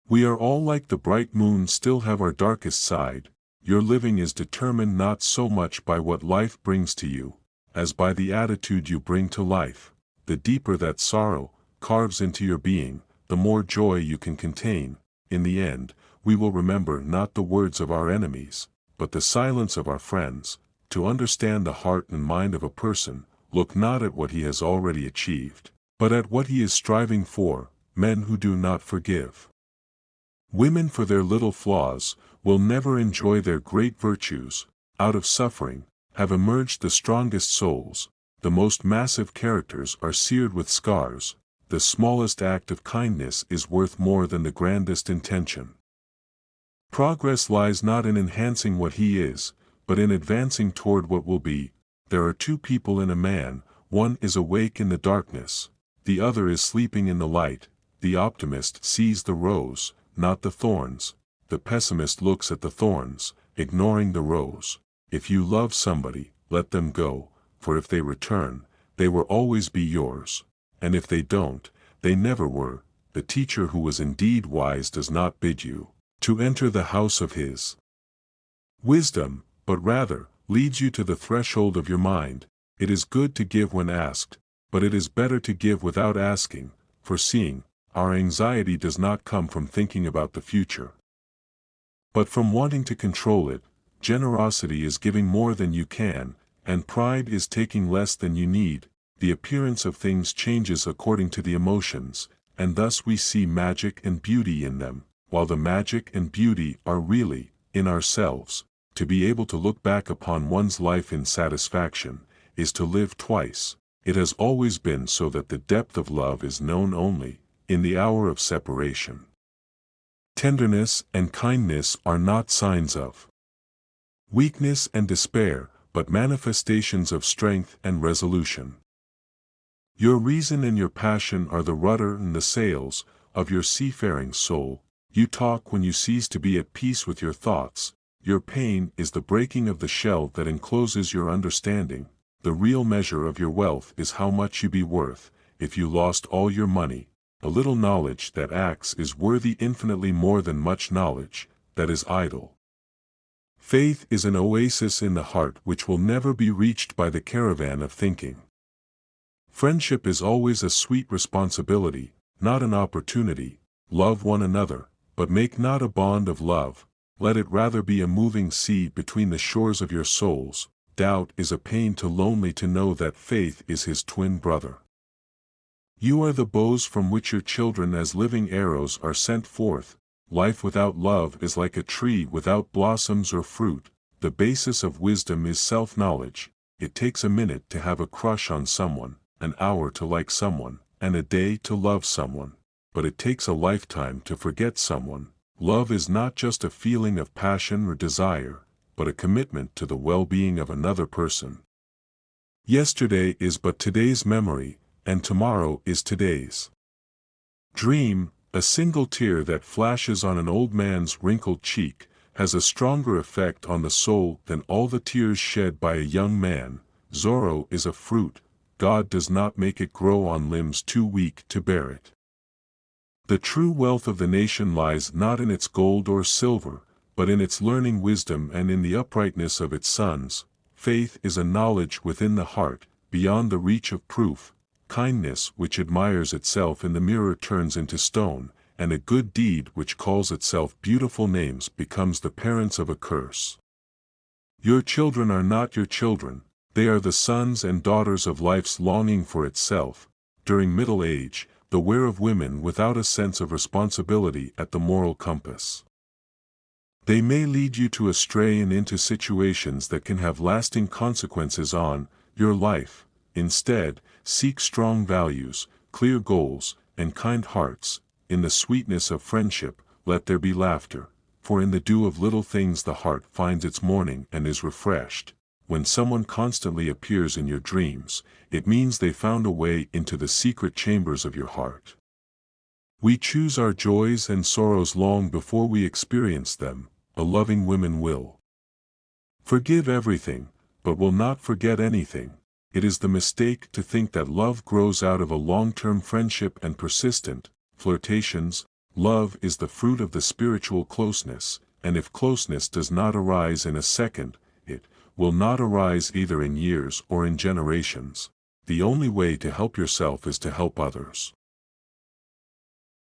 We are all like the bright moon, still have our darkest side. Your living is determined not so much by what life brings to you, as by the attitude you bring to life. The deeper that sorrow carves into your being, the more joy you can contain. In the end, we will remember not the words of our enemies, but the silence of our friends. To understand the heart and mind of a person, look not at what he has already achieved, but at what he is striving for. Men who do not forgive women for their little flaws will never enjoy their great virtues. Out of suffering have emerged the strongest souls. The most massive characters are seared with scars. The smallest act of kindness is worth more than the grandest intention. Progress lies not in enhancing what he is, but in advancing toward what will be. There are two people in a man, one is awake in the darkness, the other is sleeping in the light. The optimist sees the rose, not the thorns. The pessimist looks at the thorns, ignoring the rose. If you love somebody, let them go, for if they return, they will always be yours. And if they don't, they never were. The teacher who was indeed wise does not bid you to enter the house of his wisdom, but rather leads you to the threshold of your mind. It is good to give when asked, but it is better to give without asking, for seeing, our anxiety does not come from thinking about the future, but from wanting to control it. Generosity is giving more than you can, and pride is taking less than you need. The appearance of things changes according to the emotions, and thus we see magic and beauty in them, while the magic and beauty are really in ourselves. To be able to look back upon one's life in satisfaction is to live twice. It has always been so that the depth of love is known only in the hour of separation. Tenderness and kindness are not signs of weakness and despair, but manifestations of strength and resolution. Your reason and your passion are the rudder and the sails of your seafaring soul. You talk when you cease to be at peace with your thoughts. Your pain is the breaking of the shell that encloses your understanding. The real measure of your wealth is how much you be worth. If you lost all your money, a little knowledge that acts is worthy infinitely more than much knowledge that is idle. Faith is an oasis in the heart which will never be reached by the caravan of thinking. Friendship is always a sweet responsibility, not an opportunity. Love one another, but make not a bond of love. Let it rather be a moving sea between the shores of your souls. Doubt is a pain to lonely to know that faith is his twin brother. You are the bows from which your children as living arrows are sent forth. Life without love is like a tree without blossoms or fruit. The basis of wisdom is self-knowledge. It takes a minute to have a crush on someone, an hour to like someone, and a day to love someone. But it takes a lifetime to forget someone. Love is not just a feeling of passion or desire, but a commitment to the well-being of another person. Yesterday is but today's memory, and tomorrow is today's dream. A single tear that flashes on an old man's wrinkled cheek has a stronger effect on the soul than all the tears shed by a young man. Sorrow is a fruit. God does not make it grow on limbs too weak to bear it. The true wealth of the nation lies not in its gold or silver, but in its learning wisdom and in the uprightness of its sons. Faith is a knowledge within the heart, beyond the reach of proof. Kindness which admires itself in the mirror turns into stone, and a good deed which calls itself beautiful names becomes the parents of a curse. Your children are not your children, they are the sons and daughters of life's longing for itself. During middle age, beware of women without a sense of responsibility at the moral compass. They may lead you to astray and into situations that can have lasting consequences on your life. Instead, seek strong values, clear goals, and kind hearts. In the sweetness of friendship, let there be laughter, for in the dew of little things the heart finds its morning and is refreshed. When someone constantly appears in your dreams, it means they found a way into the secret chambers of your heart. We choose our joys and sorrows long before we experience them. A loving woman will forgive everything, but will not forget anything. It is the mistake to think that love grows out of a long-term friendship and persistent flirtations. Love is the fruit of the spiritual closeness, and if closeness does not arise in a second, it will not arise either in years or in generations. The only way to help yourself is to help others.